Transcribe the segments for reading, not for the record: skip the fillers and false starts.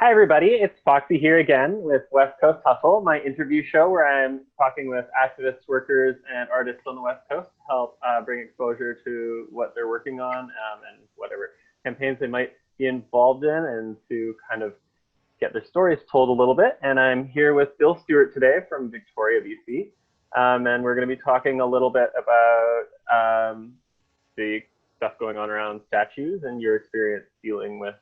Hi, everybody. It's FoxxC here again with West Coast Hustle, my interview show where I'm talking with activists, workers, and artists on the West Coast to help bring exposure to what they're working on and whatever campaigns they might be involved in, and to kind of get their stories told a little bit. And I'm here with Bill Stewart today from Victoria, BC. And we're going to be talking a little bit about the stuff going on around statues and your experience dealing with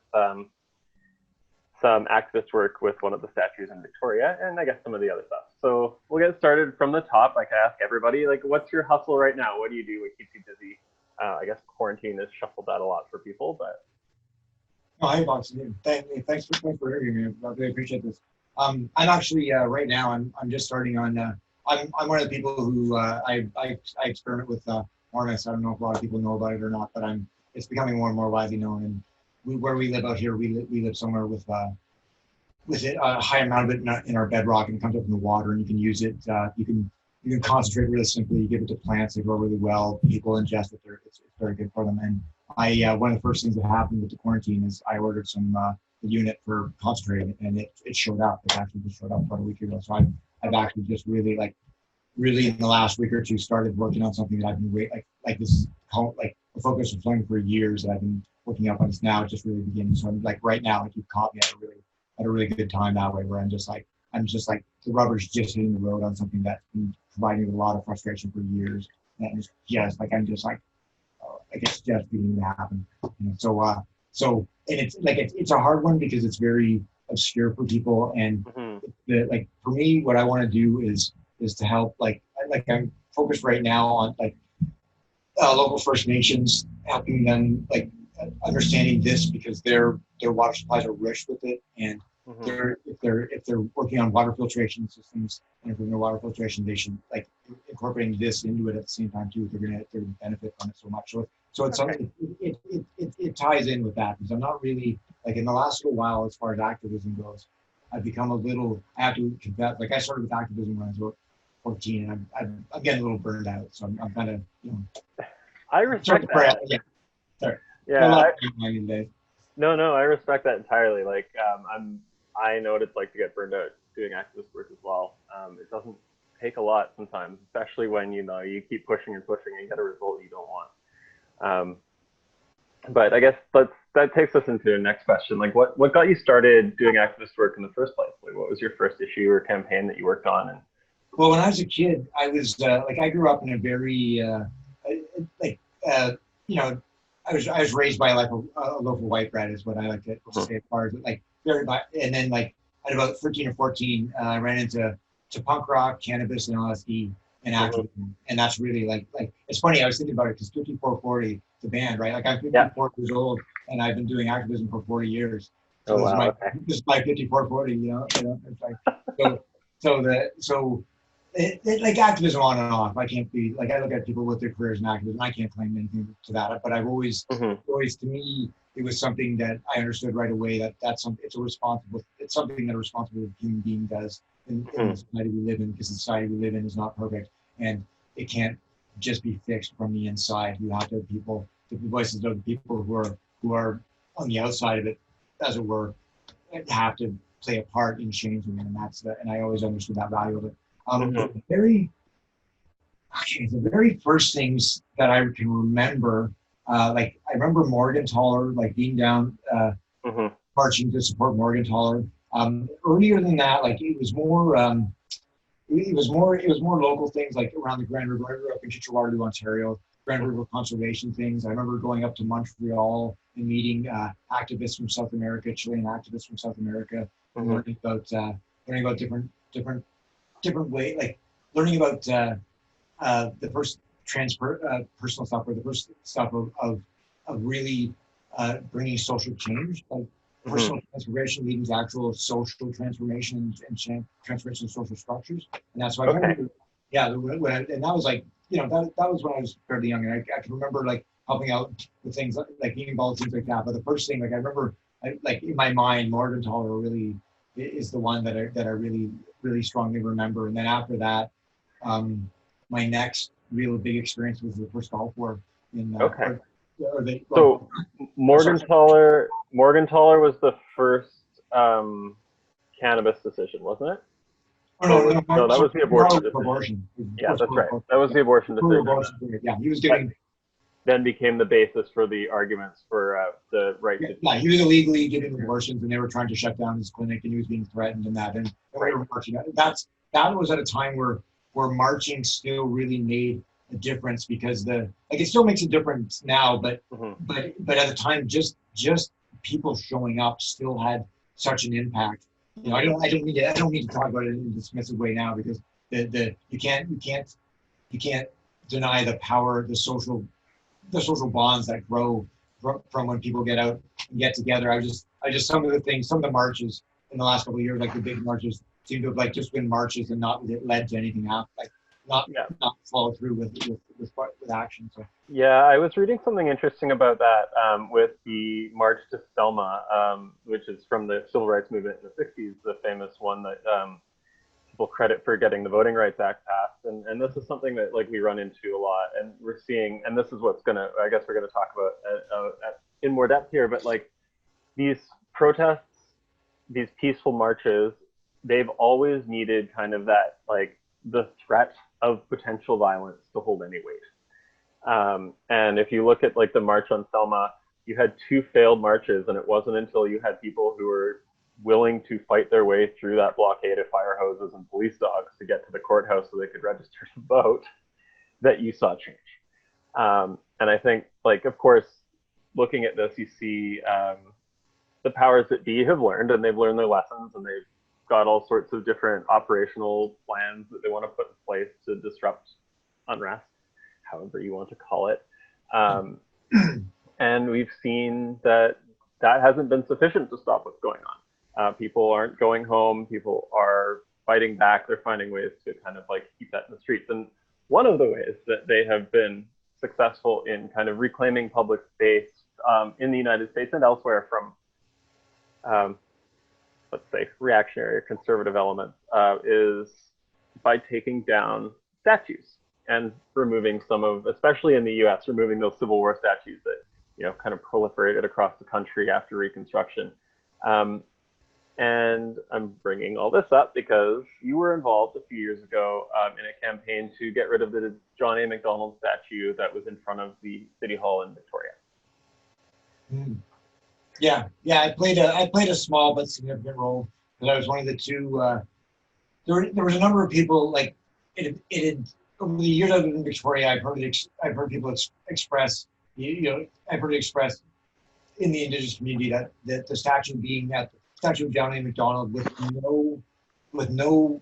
some activist work with one of the statues in Victoria, and I guess some of the other stuff. So we'll get started from the top. Like I ask everybody, like, what's your hustle right now? What do you do? What keeps you busy? I guess quarantine has shuffled that a lot for people, but. Oh, hi, Box. Thanks for hearing me. I really appreciate this. I'm actually right now. I'm just starting on. I'm one of the people who I experiment with Mormons. I don't know if a lot of people know about it or not, but it's becoming more and more widely known. And where we live out here, we live somewhere with a high amount of it in our bedrock, and it comes up in the water, and you can use it. You can concentrate really simply. You give it to plants; they grow really well. People ingest it; it's very good for them. And one of the first things that happened with the quarantine is I ordered some unit for concentrating, and it showed up. It actually just showed up about a week ago. So I've actually just really in the last week or two started working on something that I've been like this is called like the focus of playing for years that I've been working up on. This now it's just really beginning. So I'm like right now, like, you've caught me at a really good time that way, where I'm just like the rubber's just hitting the road on something that's been providing me a lot of frustration for years, and it's just just beginning to happen. So and it's a hard one because it's very obscure for people, and for me, what I want to do is to help I'm focused right now on local First Nations, helping them understanding this, because their water supplies are rich with it, and if they're working on water filtration systems and improving their water filtration, they should incorporating this into it at the same time too. They're gonna benefit from it so much. So it's something it ties in with that, because I'm not really in the last little while, as far as activism goes, I've become I have to confess, I started with activism when I was about 14, and I'm getting a little burned out. So I'm kind of I respect that. Yeah. Sorry. Yeah. No, I respect that entirely. I know what it's like to get burned out doing activist work as well. It doesn't take a lot sometimes, especially when you keep pushing and pushing and you get a result you don't want. But I guess that takes us into the next question. What got you started doing activist work in the first place? What was your first issue or campaign that you worked on? And well, when I was a kid, I was I grew up in a very I was raised by a local white bread, is what I like to say, as far as and then at about 13 or 14, I ran into punk rock, cannabis, and LSD and activism, and that's really it's funny. I was thinking about it because 5440, the band, right? I'm 54 years old, and I've been doing activism for 40 years. So this is my 5440, activism on and off. I can't be I look at people with their careers in activism. I can't claim anything to that, but I've always to me, it was something that I understood right away that's something. It's something that a responsible human being does in the society we live in, because the society we live in is not perfect, and it can't just be fixed from the inside. You have to have people, the voices of the people who are on the outside of it, as it were, have to play a part in changing it, and I always understood that value of it. The very first things that I can remember, I remember Morgentaler, being down, marching to support Morgentaler. Earlier than that, it was more local things, around the Grand River. I grew up in Kitchener, Ontario, Grand River conservation things. I remember going up to Montreal and meeting activists from South America, Chilean activists from South America, and learning about different way, learning about the first personal stuff, or the first stuff of really bringing social change, personal transformation leading to actual social transformation and transformation of social structures. And that's why I remember, and that was that was when I was fairly young, and I can remember helping out with things being involved in things like that. But the first thing, I remember, in my mind, Morgentaler really is the one that I really strongly remember. And then after that, my next real big experience was the first Gulf War in So Morgentaler was the first cannabis decision, wasn't it? Oh, no, No, that was the abortion decision. Abortion. Yeah, that's right. That was the abortion decision. Yeah, he was giving. Then became the basis for the arguments for the right to. Yeah, he was illegally giving abortions, and they were trying to shut down his clinic, and he was being threatened and that. And we were marching. That was at a time where marching still really made a difference, because it still makes a difference now, but but at the time, just people showing up still had such an impact. You know, I don't mean to talk about it in a dismissive way now, because you can't deny the power, the social bonds that grow from when people get out and get together. I just some of the marches in the last couple of years, like the big marches, seem to have like just been marches and not led to anything else, like not follow through with action. So yeah, I was reading something interesting about that with the March to Selma, which is from the civil rights movement in the 60s, the famous one that people credit for getting the Voting Rights Act passed. And this is something that like we run into a lot, and we're seeing, and this is what's I guess we're gonna talk about in more depth here, but like these protests, these peaceful marches, they've always needed kind of that, like the threat of potential violence to hold any weight. And if you look at like the March on Selma, you had 2 failed marches, and it wasn't until you had people who were willing to fight their way through that blockade of fire hoses and police dogs to get to the courthouse so they could register to vote that you saw change. And I think, like, of course, looking at this, you see the powers that be have learned, and they've learned their lessons, and they've got all sorts of different operational plans that they want to put in place to disrupt unrest, however you want to call it. And we've seen that hasn't been sufficient to stop what's going on. People aren't going home. People are fighting back. They're finding ways to kind of like keep that in the streets. And one of the ways that they have been successful in kind of reclaiming public space in the United States and elsewhere from, let's say, reactionary or conservative elements is by taking down statues and removing some of, especially in the US, removing those Civil War statues that, you know, kind of proliferated across the country after Reconstruction. And I'm bringing all this up because you were involved a few years ago in a campaign to get rid of the John A MacDonald statue that was in front of the City Hall in Victoria. Yeah, I played a small but significant role, because I was one of the 2. There was a number of people, like it over the years I've been in Victoria. I've heard people express, I've heard it expressed in the Indigenous community that the statue being at statue of John A MacDonald with no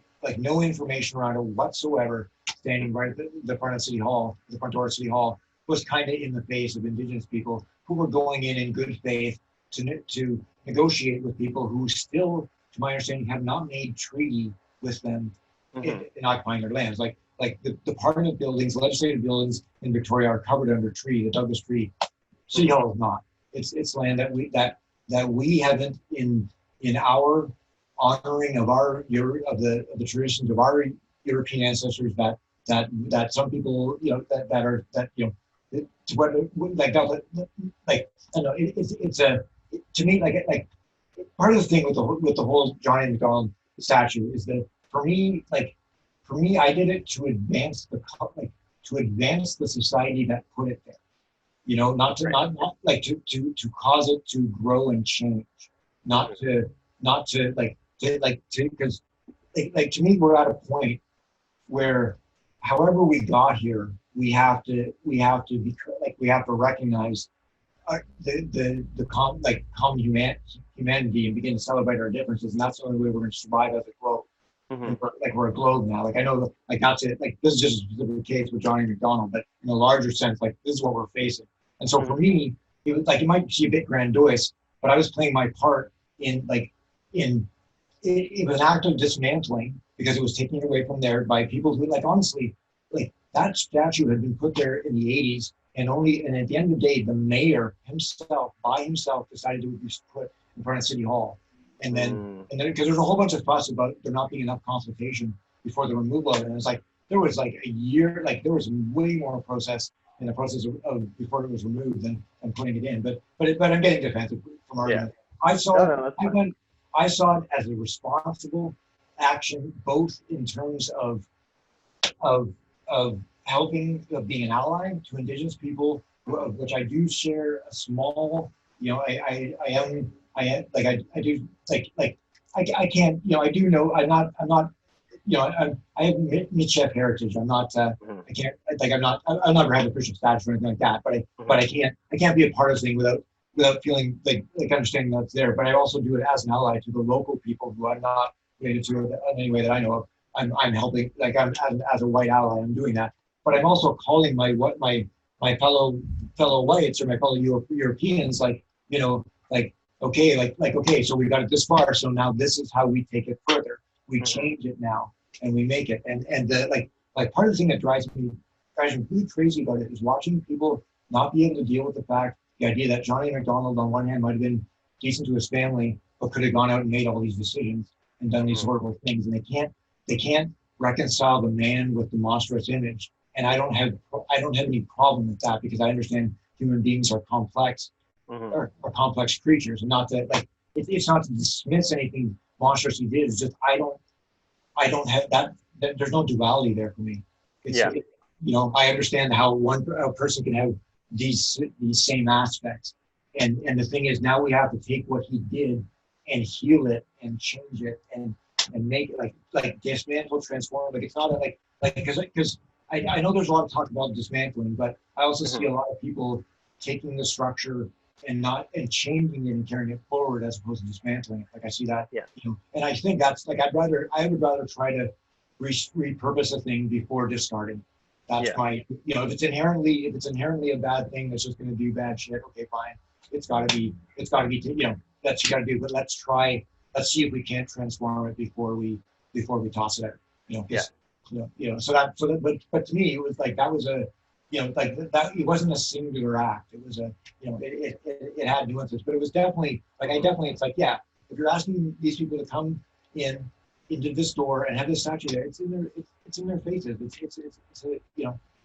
information around it whatsoever, standing right at the front of City Hall, the front door of City Hall, was kind of in the face of Indigenous people who were going in good faith to negotiate with people who still, to my understanding, have not made treaty with them in occupying their lands. Like the Parliament buildings, legislative buildings in Victoria are covered under treaty, the Douglas Treaty. City Hall is not. It's land that we haven't in our honoring of the traditions of our European ancestors that some people to me, like part of the thing with the whole John A MacDonald statue is that for me I did it to advance the society that put it there, not to cause it to grow and change, because to me we're at a point where however we got here, we have to recognize common humanity and begin to celebrate our differences, and that's the only way we're going to survive as a globe. We're a globe now. I know that's it. This is just a specific case with John A MacDonald, but in a larger sense, this is what we're facing. And so for me, it was it might be a bit grandiose, but I was playing my part it was an act of dismantling, because it was taken away from there by people who honestly, that statue had been put there in the 80s, and at the end of the day, the mayor by himself decided to be put in front of City Hall. And then because there's a whole bunch of fuss about there not being enough consultation before the removal of it. And it's there was a year, there was way more process in the process of before it was removed than putting it in. But I'm getting defensive from argument. I saw it as a responsible action, both in terms of helping, being an ally to Indigenous people, of which I do share a small, I do I can't, I do know, I'm not, I have Michif heritage. I'm not, I can't, I'm not gonna have a Christian status or anything like that, but I can't be a partisan without feeling like understanding that's there. But I also do it as an ally to the local people who I'm not related to in any way that I know of. I'm helping, like I'm as a white ally, I'm doing that. But I'm also calling my fellow whites or my fellow Europeans, okay, so we got it this far, so now this is how we take it further. We change it now and we make it. And the part of the thing that drives me really crazy about it is watching people not be able to deal with the idea that John A MacDonald on one hand might have been decent to his family, but could have gone out and made all these decisions and done these horrible things. And they can't reconcile the man with the monstrous image. And I don't have any problem with that, because I understand human beings are complex, or complex creatures, and not that it's not to dismiss anything monstrous he did. It's just I don't have that there's no duality there for me. I understand how a person can have these same aspects, and the thing is, now we have to take what he did and heal it and change it and make it like dismantle, transform. It's not because I know there's a lot of talk about dismantling, but I also see a lot of people taking the structure and changing it and carrying it forward as opposed to dismantling it. I see that, and I think that's I would rather try to repurpose a thing before discarding. That's my, if it's inherently a bad thing that's just going to do bad shit, okay, fine. It's got to be, that's you got to do, but let's see if we can't transform it before we toss it out, but to me, it was that was a, that it wasn't a singular act. It was a, it had nuances, but it was definitely it's if you're asking these people to come into this door and have this statue there, it's in their faces.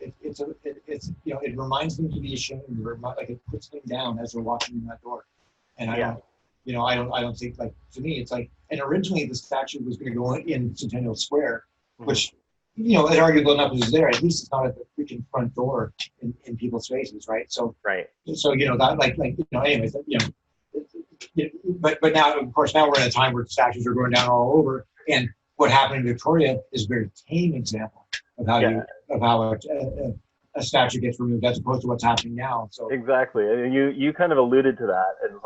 It reminds them to be ashamed, or it puts them down as they're walking in that door. And I don't think, to me, it's and originally the statue was going to go in Centennial Square, which, it arguable enough is there. At least it's not at the freaking front door in people's faces, right? So, anyways, but now, of course, now we're in a time where statues are going down all over, and what happened in Victoria is a very tame example of how a statue gets removed as opposed to what's happening now. So exactly, and you kind of alluded to that, and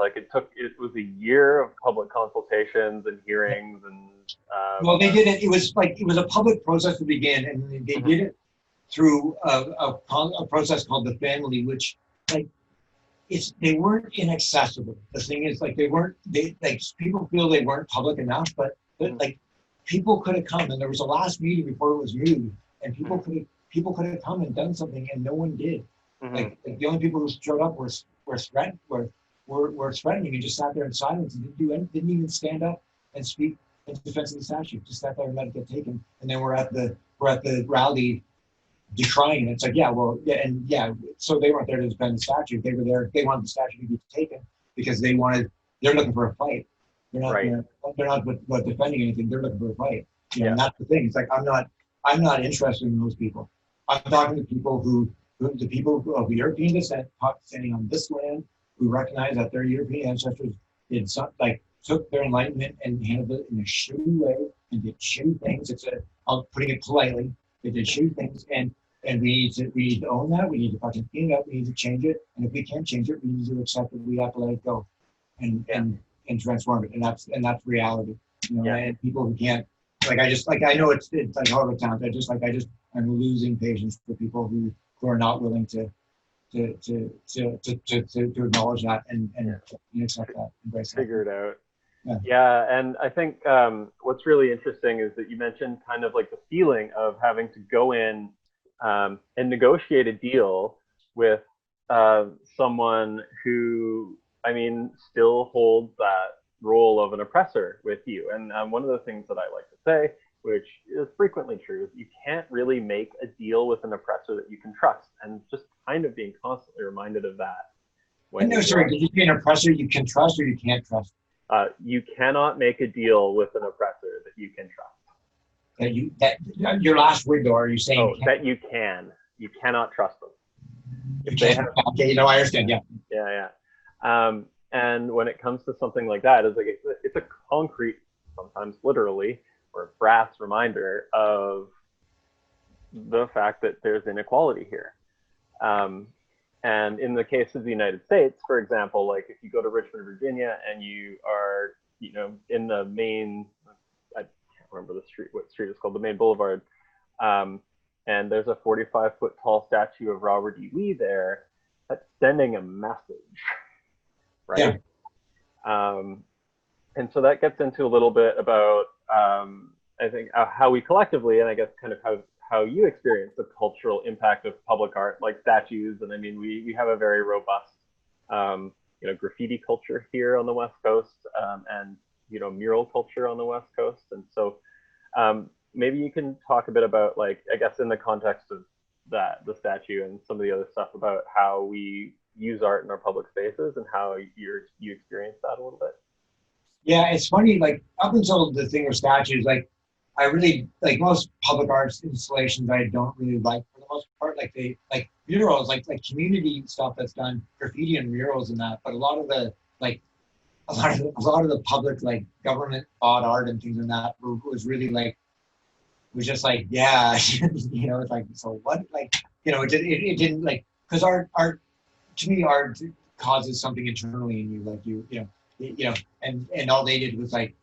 it was a year of public consultations and hearings, and well, they did it. It was a public process to begin, and they did it through a process called the family, which they weren't inaccessible. The thing is, people feel they weren't public enough, but people could have come, and there was a last meeting before it was moved, and people could have come and done something, and no one did. The only people who showed up were threatening, and just sat there in silence and didn't even stand up and speak in defense of the statue. Just sat there and let it get taken. And then we're at the rally decrying it. It's so they weren't there to defend the statue. They were there. They wanted the statue to be taken because they're looking for a fight. They're not defending anything. They're looking for a fight. And that's the thing. It's I'm not interested in those people. I'm talking to people the people of European descent standing on this land, who recognize that their European ancestors took their enlightenment and handled it in a shitty way and did shitty things. I'm putting it politely. They did shitty things, and we need to own that. We need to fucking clean it up. We need to change it. And if we can't change it, we need to accept it. We have to let it go, and transform it. And that's reality. And people who can't, I know it's horrible times. I'm losing patience for people who are not willing to acknowledge that and accept that, embrace that. Figure it out. And I think what's really interesting is that you mentioned kind of the feeling of having to go in and negotiate a deal with someone who, still holds that role of an oppressor with you. And one of the things that I like to say, which is frequently true, is you can't really make a deal with an oppressor that you can trust, and just kind of being constantly reminded of that. Did you say an oppressor you can trust or you can't trust? You cannot make a deal with an oppressor that you can trust. Your last word though, are you saying? Oh, that you can. You cannot trust them. Okay, I understand. Yeah. Yeah. And when it comes to something like that, it's a concrete, sometimes literally, or brass reminder of the fact that there's inequality here. And in the case of the United States, for example, like if you go to Richmond, Virginia, and you are, in the main, I can't remember what street it's called, the main boulevard, and there's a 45-foot tall statue of Robert E. Lee there, that's sending a message, right? Yeah. And so that gets into a little bit about, I think, how we collectively, and I guess kind of how you experience the cultural impact of public art, like statues. And I mean, we have a very robust, graffiti culture here on the West Coast, and, mural culture on the West Coast. And so maybe you can talk a bit about, like, I guess in the context of the statue and some of the other stuff, about how we use art in our public spaces and how you experience that a little bit. Yeah, it's funny, like up until the thing of statues, like I really, like most public arts installations, I don't really like for the most part. Like murals, like community stuff that's done, graffiti and murals and that. But a lot of the public, like government bought art and things like that was really like, was just like, yeah, it's like, so what? Like, it didn't, like, because art to me, art causes something internally in you, like and all they did was like,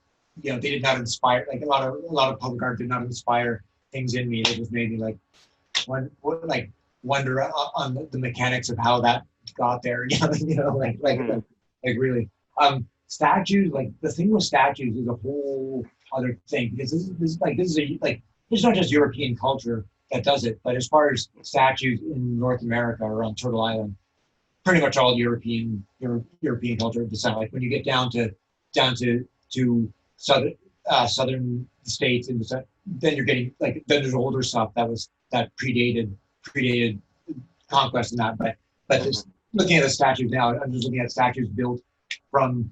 they did not inspire, like a lot of public art did not inspire things in me. They just made me like wonder on the mechanics of how that got there. Like really. Statues, like the thing with statues is a whole other thing, because it's not just European culture that does it, but as far as statues in North America or on Turtle Island, pretty much all European culture descent. Like when you get down to southern states, and then you're getting then there's older stuff that predated conquest and that. But just looking at the statues now, I'm just looking at statues built from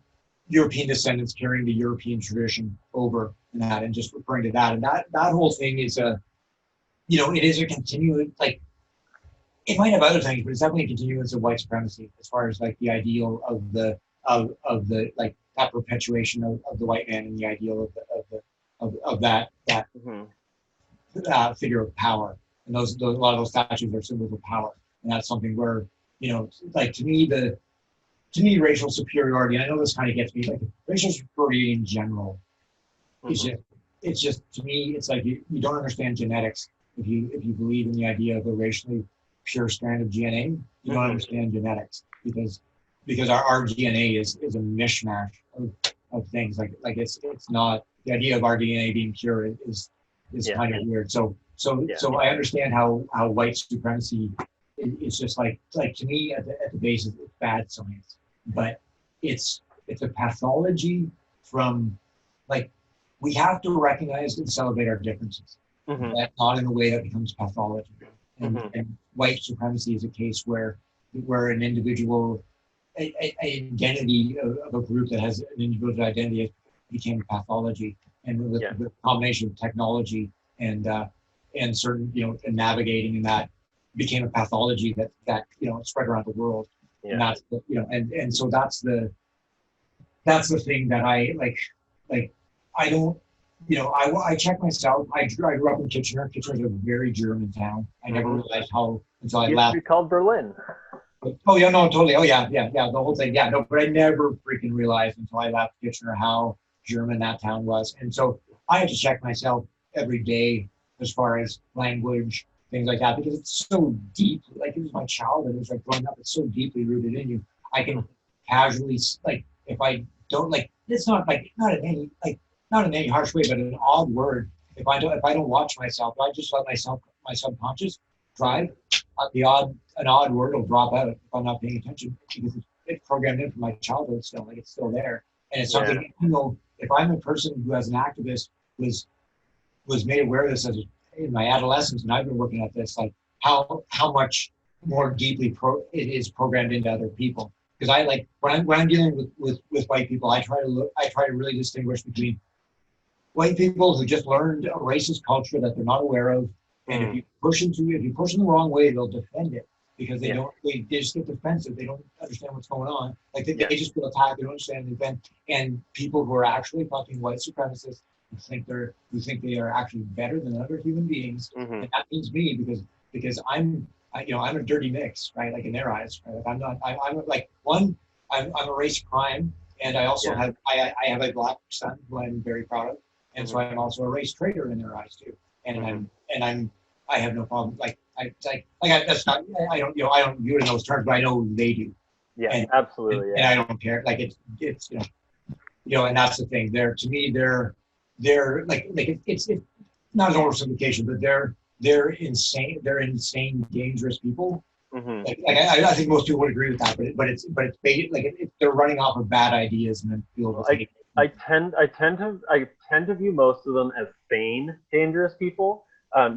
European descendants carrying the European tradition over and that, and just referring to that, and that whole thing is it is a continuous, like, it might have other things, but it's definitely a continuance of white supremacy as far as like the ideal of the like that perpetuation of the white man, and the ideal of that figure of power. And those a lot of those statues are symbols of power, and that's something where, like to me racial superiority, and I know this kind of gets me, like racial superiority in general, it's just to me, it's like you don't understand genetics if you believe in the idea of a racially pure strand of DNA. You don't understand genetics, because our DNA is a mishmash of things. Like it's not, the idea of our DNA being pure is kind of weird. So I understand how white supremacy is just like to me at the base it's bad science, but it's a pathology from, like, we have to recognize and celebrate our differences, not in a way that becomes pathology. And white supremacy is a case where an individual, an identity of a group that has an individual identity became a pathology, and with the combination of technology and certain, and navigating, and that became a pathology that spread around the world. And that's and so that's the thing that I like I don't, I check myself. I grew up in Kitchener. Kitchener's a very German town. I never realized how until I left. It's called Berlin. Oh yeah, no, totally. Oh yeah, the whole thing. Yeah, no, but I never freaking realized until I left Kitchener how German that town was. And so I had to check myself every day as far as language, things like that, because it's so deep. Like, it was my childhood. It was like growing up. It's so deeply rooted in you. I can casually, like, if I don't, like, it's not like, not in any harsh way, but an odd word. If I don't watch myself, if I just let my subconscious drive, an odd word will drop out if I'm not paying attention, because it's programmed in from my childhood still. Like, it's still there, and it's something. If I'm a person who, as an activist, was made aware of this as in my adolescence, and I've been working at this, like how much more deeply it is programmed into other people, because I like when I'm dealing with white people, I try to really distinguish between white people who just learned a racist culture that they're not aware of, and if you push them the wrong way, they'll defend it because they just get defensive. They don't understand what's going on. Like they just feel attacked. They don't understand the event. And people who are actually fucking white supremacists who think they are actually better than other human beings, and that means me because I'm a dirty mix, right? Like in their eyes, right? Like I'm a race crime, and I also have a black son who I'm very proud of, and so I'm also a race traitor in their eyes too. And I have no problem. I don't view it in those terms, but I know they do. Yeah, absolutely. And I don't care. Like it's and that's the thing. They're like it's not an oversimplification, but they're insane. They're insane, dangerous people. I think most people would agree with that, but it's they're running off of bad ideas and then feel. I tend to view most of them as sane, dangerous people,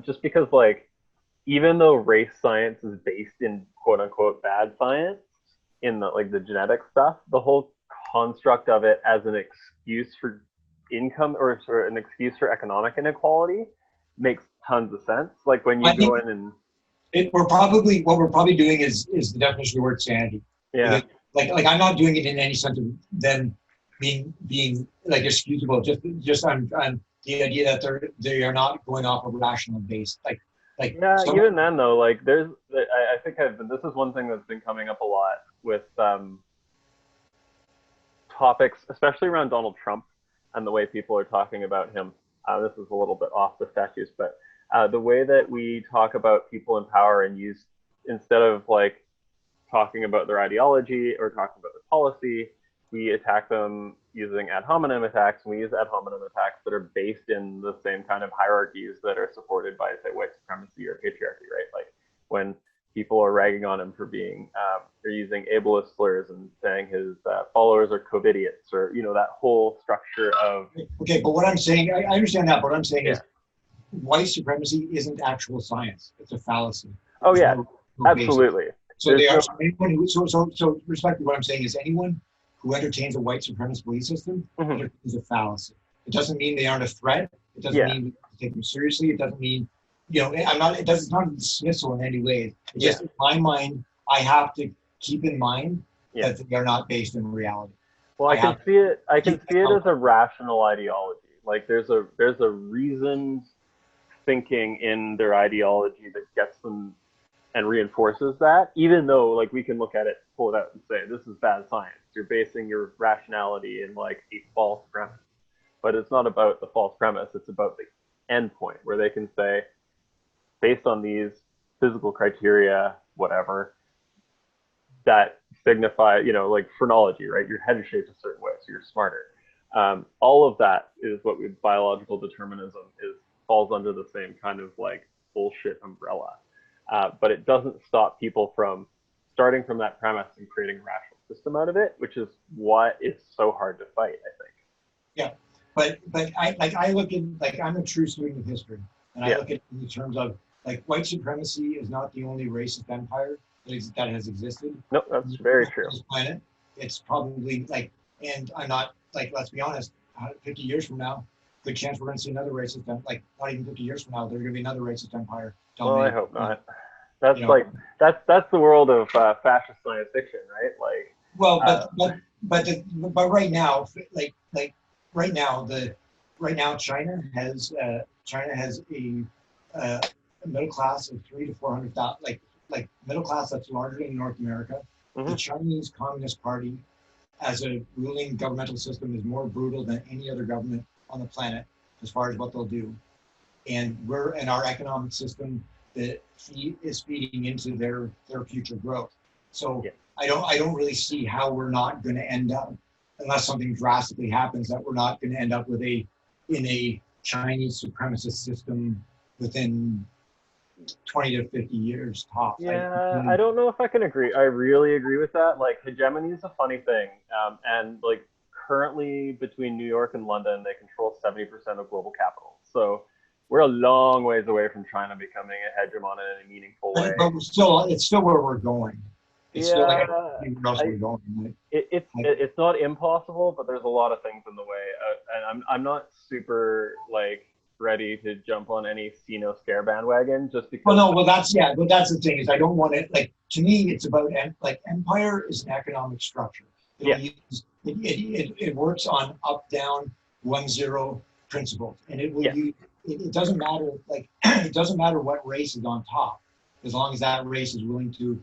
just because like even though race science is based in quote unquote bad science, in the genetic stuff, the whole construct of it as an excuse for income or sort of an excuse for economic inequality makes tons of sense. Like when you go in and what we're probably doing is the definition of the word sanity. Yeah. Because, like I'm not doing it in any sense of them being like excusable. Just on the idea that they are not going off of rational base. Even then though, like I think this is one thing that's been coming up a lot with topics, especially around Donald Trump and the way people are talking about him. This is a little bit off the statutes, but the way that we talk about people in power and use, instead of like talking about their ideology or talking about their policy, we attack them using ad hominem attacks, and we use ad hominem attacks that are based in the same kind of hierarchies that are supported by, say, white supremacy or patriarchy, right? Like when people are ragging on him for being, they're using ableist slurs and saying his followers are COVIDiots, or, that whole structure of... Okay, but what I'm saying, I understand that, but what I'm saying is white supremacy isn't actual science. It's a fallacy. Oh, yeah, absolutely. So so respectively, what I'm saying is anyone who entertains a white supremacist belief system is a fallacy. It doesn't mean they aren't a threat. It doesn't mean we take them seriously. It doesn't mean, it's not a dismissal in any way. It's just in my mind, I have to keep in mind that they are not based in reality. Well, I can see it as a rational ideology. Like there's a reasoned thinking in their ideology that gets them and reinforces that, even though like we can look at it, pull it out and say, this is bad science. You're basing your rationality in like a false premise. But it's not about the false premise, it's about the end point where they can say, based on these physical criteria, whatever, that signify, like phrenology, right? Your head is shaped a certain way, so you're smarter. All of that is what biological determinism falls under the same kind of like bullshit umbrella. But it doesn't stop people from starting from that premise and creating a rational system out of it, which is what is so hard to fight, I think. Yeah, but I look at, like, I'm a true student of history, and I look at it in terms of like white supremacy is not the only racist empire that has existed. No, that's very true. This planet, it's probably like, and I'm not like, let's be honest, 50 years from now, good chance we're going to see another racist, like not even 50 years from now, there's going to be another racist empire. Well, I hope not. That's that's the world of fascist science fiction, right? Like, well, but right now, China has a middle class of 300,000 to 400,000, like middle class that's larger than North America. The Chinese Communist Party, as a ruling governmental system, is more brutal than any other government on the planet as far as what they'll do, and we're in our economic system that is feeding into their future growth. So I don't really see how we're not going to end up, unless something drastically happens, that we're not going to end up in a Chinese supremacist system within 20 to 50 years top. Yeah, I don't know if I can agree. I really agree with that. Like, hegemony is a funny thing, and like currently between New York and London, they control 70% of global capital. So we're a long ways away from China becoming a hegemon in a meaningful way. But it's still where we're going. It's still like, Yeah, where else are we going? it's not impossible, but there's a lot of things in the way, and I'm not super like ready to jump on any see no scare bandwagon just because. Well, no, well, but that's the thing is I don't want it, like, to me, it's about, like, empire is an economic structure. Yeah. It works on up, down, 1-0 principles. And it will use, it doesn't matter, like, it doesn't matter what race is on top, as long as that race is willing to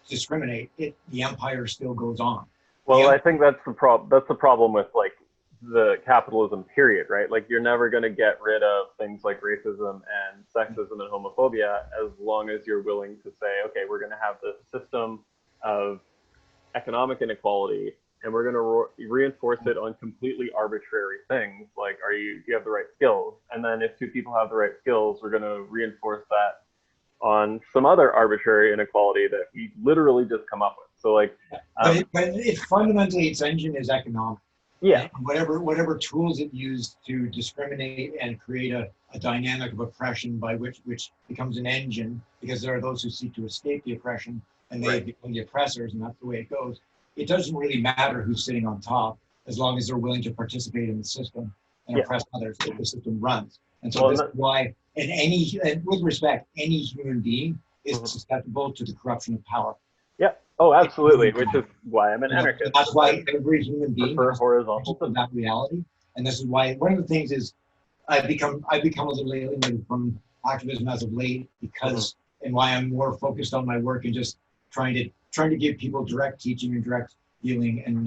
discriminate, the empire still goes on. Well, I think that's the problem with like the capitalism period, right? Like you're never going to get rid of things like racism and sexism and homophobia as long as you're willing to say, okay, we're going to have this system of economic inequality and we're going to reinforce it on completely arbitrary things. Like, do you have the right skills? And then if two people have the right skills, we're going to reinforce that on some other arbitrary inequality that we literally just come up with. So like, but it fundamentally, its engine is economic. Yeah. And whatever tools it used to discriminate and create a dynamic of oppression by which becomes an engine, because there are those who seek to escape the oppression and they become the oppressors, and that's the way it goes. It doesn't really matter who's sitting on top as long as they're willing to participate in the system and oppress others. If the system runs. And so this is why, and with respect, any human being is susceptible to the corruption of power. Yeah. Oh, absolutely. Which is why I'm an anarchist. That's why every human being prefer horizontal to that reality. And this is why one of the things is I've become a little alienated from activism as of late because and why I'm more focused on my work and just trying to give people direct teaching and direct healing and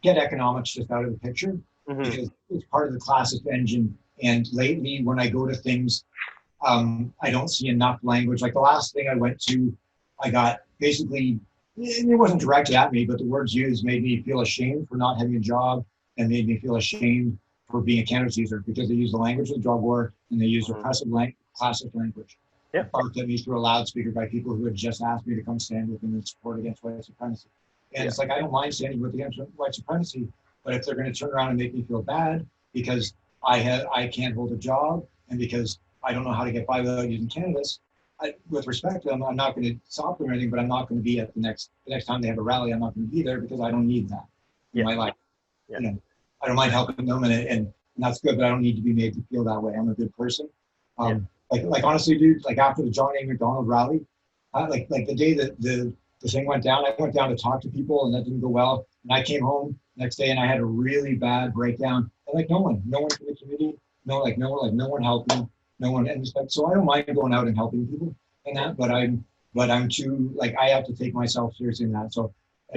get economics just out of the picture because it's part of the classist engine. And lately, when I go to things, I don't see enough language. Like the last thing I went to, I got basically, it wasn't directed at me, but the words used made me feel ashamed for not having a job and made me feel ashamed for being a cannabis user because they use the language of the drug war and they use oppressive classist language. Yeah. Barked at me through a loudspeaker by people who had just asked me to come stand with them in support against white supremacy. And it's like, I don't mind standing with against white supremacy, but if they're going to turn around and make me feel bad because I can't hold a job and because I don't know how to get by without using cannabis, with respect to them, I'm not going to stop them or anything, but I'm not going to be at the next time they have a rally, I'm not going to be there because I don't need that in my life. Yeah. You know, I don't mind helping them and that's good, but I don't need to be made to feel that way. I'm a good person. Like honestly, dude, like after the John A MacDonald rally, like the day that the thing went down, I went down to talk to people and that didn't go well. And I came home next day and I had a really bad breakdown. And like no one from the community, no one helped me. No one, and so I don't mind going out and helping people in that, but I'm too, like, I have to take myself seriously in that. So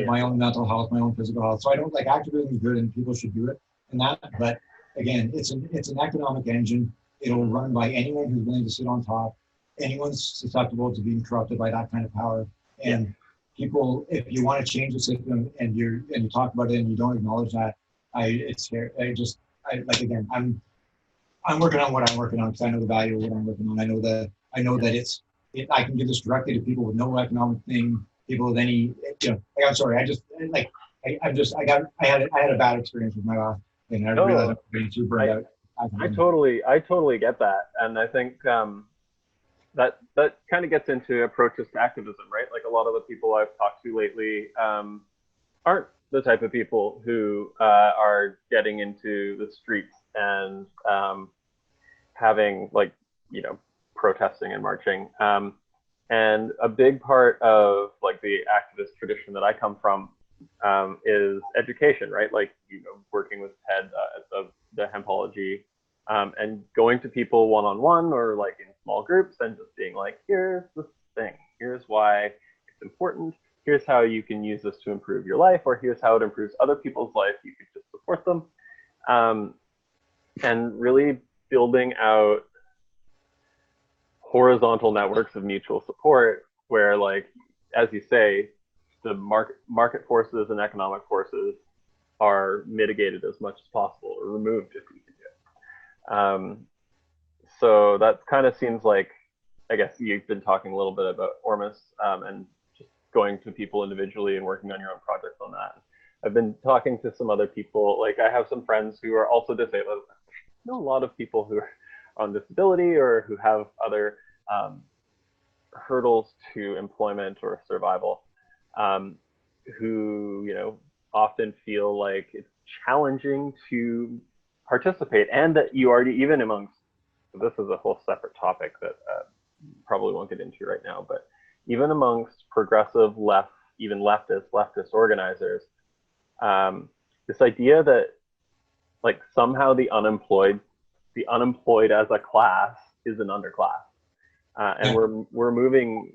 my own mental health, my own physical health. So I don't, like, activism is good and people should do it and that, but again, it's an economic engine. It'll run by anyone who's willing to sit on top. Anyone's susceptible to being corrupted by that kind of power. And people, if you want to change the system and you talk about it and you don't acknowledge that, it's scary. I'm working on what I'm working on because I know the value of what I'm working on. I know that I can give this directly to people with no economic thing, people with any, I'm sorry. I had a bad experience with my last thing. I realized I'm getting too burned out. I totally get that. And I think that kind of gets into approaches to activism, right? Like a lot of the people I've talked to lately aren't the type of people who are getting into the streets and having protesting and marching. And a big part of like the activist tradition that I come from is education, right? Like, working with Ted of the Hempology and going to people one-on-one or like in small groups and just being like, here's the thing, here's why it's important, here's how you can use this to improve your life, or here's how it improves other people's life, you could just support them. And really building out horizontal networks of mutual support where, like, as you say, the market forces and economic forces are mitigated as much as possible or removed if we can do it. So that kind of seems like, I guess you've been talking a little bit about Ormus and just going to people individually and working on your own projects on that. I've been talking to some other people, like I have some friends who are also disabled. I know a lot of people who are on disability or who have other hurdles to employment or survival, who, often feel like it's challenging to participate, and that you already, even amongst, this is a whole separate topic that probably won't get into right now, but even amongst progressive left, even leftist organizers, this idea that like somehow the unemployed as a class is an underclass, and we're moving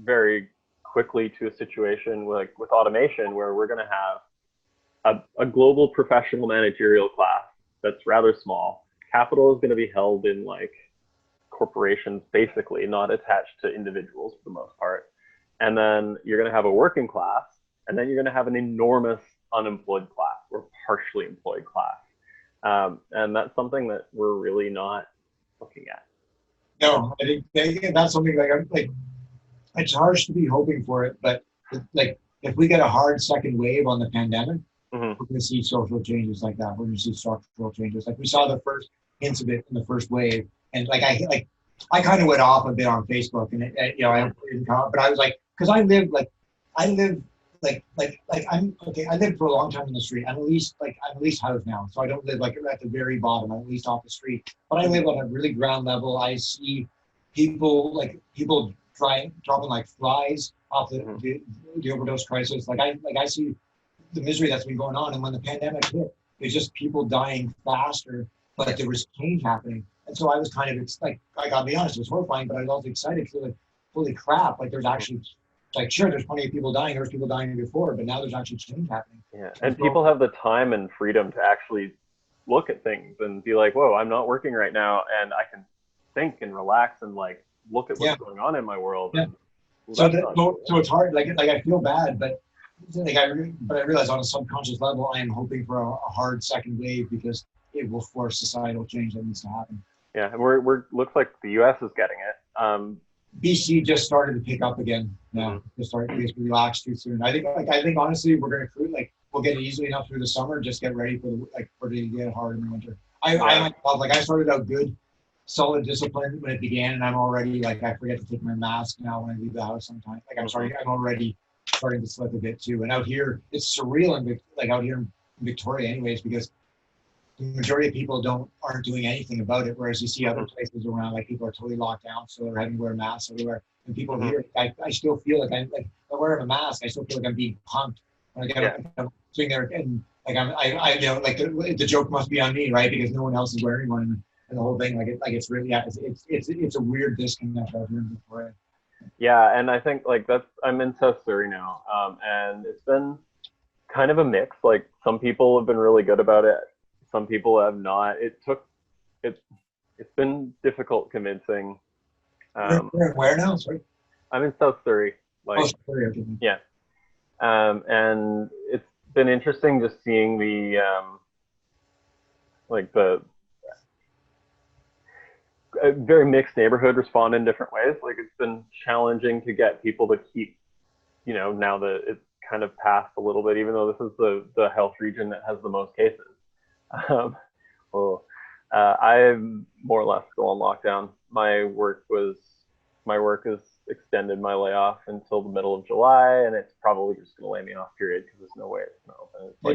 very quickly to a situation with automation where we're going to have a global professional managerial class that's rather small. Capital is going to be held in like corporations, basically, not attached to individuals for the most part. And then you're going to have a working class, and then you're going to have an enormous unemployed class or partially employed class. And that's something that we're really not looking at. No, I think that's something like it's harsh to be hoping for it, but like if we get a hard second wave on the pandemic, we're going to see social changes like that. We're going to see structural changes. Like we saw the first hints of it in the first wave, and I kind of went off a bit on Facebook, and but I was like, because I live I lived for a long time in the street. I'm at least housed now, so I don't live like at the very bottom. I'm at least off the street, but I live on a really ground level. I see people dropping like flies off the overdose crisis. I see the misery that's been going on, and when the pandemic hit, it's just people dying faster, but there was change happening. And so I was kind of I gotta be honest, it was horrifying, but I was also excited because like, holy crap, like there's actually like, sure, there's plenty of people dying. There was people dying before, but now there's actually change happening. Yeah, and people have the time and freedom to actually look at things and be like, whoa, I'm not working right now, and I can think and relax and like look at what's going on in my world. Yeah. And so it's hard. Like I feel bad, but I realize on a subconscious level, I am hoping for a hard second wave because it will force societal change that needs to happen. Yeah, and we're looks like the U.S. is getting it. BC just started to pick up again now. Just started to relax too soon. I think honestly we're gonna cruise, like we'll get it easily enough through the summer. Just get ready for it to get hard in the winter. I started out good, solid discipline when it began, and I'm already like I forget to take my mask now when I leave the house sometimes. Like I'm already starting to slip a bit too. And out here it's surreal, and like out here in Victoria anyways, because the majority of people aren't doing anything about it, whereas you see other places around, like people are totally locked down, so they're having to wear masks everywhere. And people here, I still feel like I'm wearing a mask. I still feel like I'm being punked when I'm sitting there, and like the joke must be on me, right? Because no one else is wearing one, and the whole thing, it's really it's a weird disconnect out here in Victoria. Yeah, and I think I'm in South Surrey now, and it's been kind of a mix. Like some people have been really good about it. Some people have not. It's been difficult convincing. Where now? Sorry. I'm in South Surrey. Surrey, okay. Yeah. And it's been interesting just seeing the a very mixed neighborhood respond in different ways. Like it's been challenging to get people to keep, now that it's kind of passed a little bit, even though this is the health region that has the most cases. I'm more or less still on lockdown. My work has extended my layoff until the middle of July, and it's probably just going to lay me off, period, because there's no way it's going to open.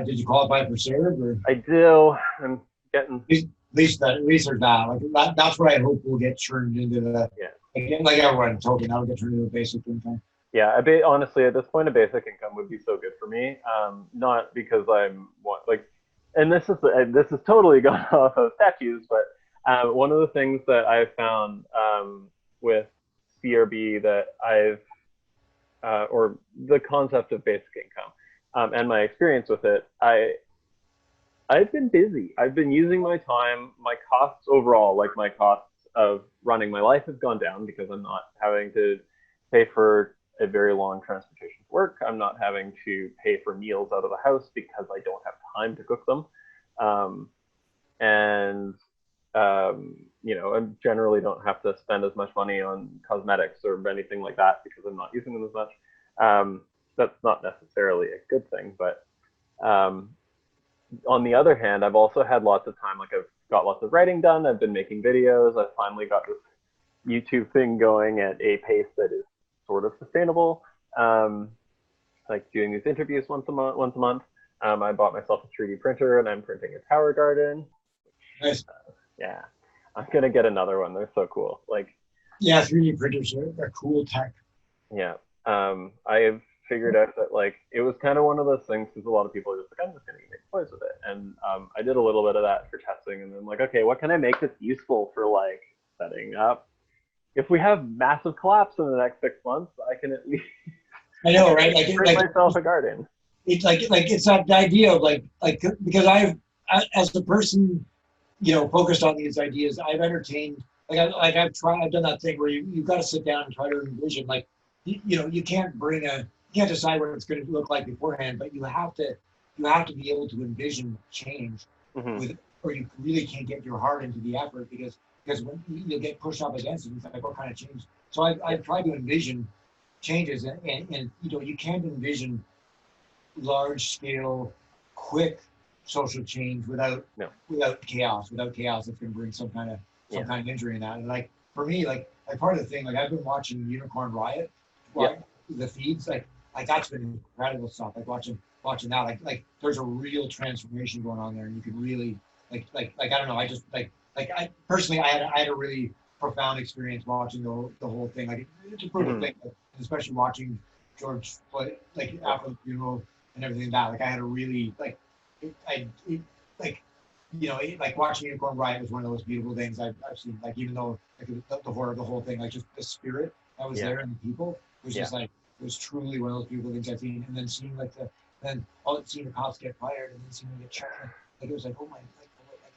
Did you qualify for CERB? Or? I do. I'm getting... At least there's that. That's what I hope will get turned into the... Yeah. Like everyone's hoping that'll get turned into a basic income. Yeah, honestly, at this point, a basic income would be so good for me. Not because and this is totally gone off of statues, but one of the things that I've found with CRB that or the concept of basic income and my experience with it, I've been busy. I've been using my time. My costs overall, like my costs of running my life, have gone down because I'm not having to pay for a very long transportation to work. I'm not having to pay for meals out of the house because I don't have time to cook them. I generally don't have to spend as much money on cosmetics or anything like that because I'm not using them as much. That's not necessarily a good thing, but on the other hand, I've also had lots of time. Like I've got lots of writing done. I've been making videos. I finally got this YouTube thing going at a pace that is sort of sustainable. Like doing these interviews once a month. I bought myself a 3D printer and I'm printing a tower garden. Nice. Yeah, I'm gonna get another one. They're so cool. Like, yeah, 3D printers are cool tech. Yeah, I have figured out that like it was kind of one of those things because a lot of people are just like, I'm just gonna make toys with it, and I did a little bit of that for testing, and then like, okay, what can I make that's useful for like setting up? If we have massive collapse in the next 6 months, I can at least I know, right? print myself a garden. It's like it's that idea of like because as a person, you know, focused on these ideas, I've entertained I've done that thing where you've got to sit down and try to envision, like, you know, you can't decide what it's going to look like beforehand, but you have to be able to envision change or you really can't get your heart into the effort because when you'll get pushed up against it, it's like, what kind of change? So I've tried to envision changes and you know, you can't envision large scale, quick social change without chaos. Without chaos, it's going to bring some kind of injury in that. And like for me, like part of the thing, like I've been watching Unicorn Riot, the feeds, like that's been incredible stuff. Like watching that, like there's a real transformation going on there, and you can really like I don't know. I just I personally, I had a really profound experience watching the whole thing. Like it's a brutal thing, especially watching George play, like after the funeral and everything like that. Like I had a really like watching Unicorn Riot was one of those beautiful things I've seen. Like even though like the horror of the whole thing, like just the spirit that was there in the people was just like it was truly one of those beautiful things I've seen. And then seeing like seeing the cops get fired and then seeing them get shot, like it was like, oh my, like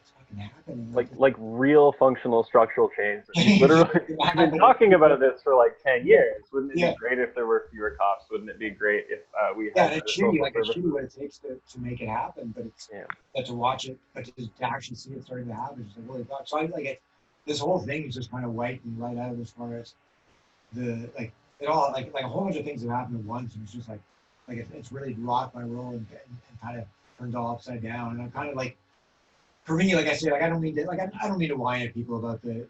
it's fucking happening. Like real functional structural change. Literally, I've been talking about this for like 10 years. Wouldn't it be great if there were fewer cops? Wouldn't it be great if we had it's shitty, like it's shitty what it takes to make it happen, but it's but to watch it, but to actually see it starting to happen, it's like, holy God. So I like it. This whole thing is just kind of wiped me right out as far as the it all like a whole bunch of things have happened at once, and it's just like it's really rocked my world and kind of turned all upside down. And I'm kind of like, for me, like I say, like I don't mean to whine at people about the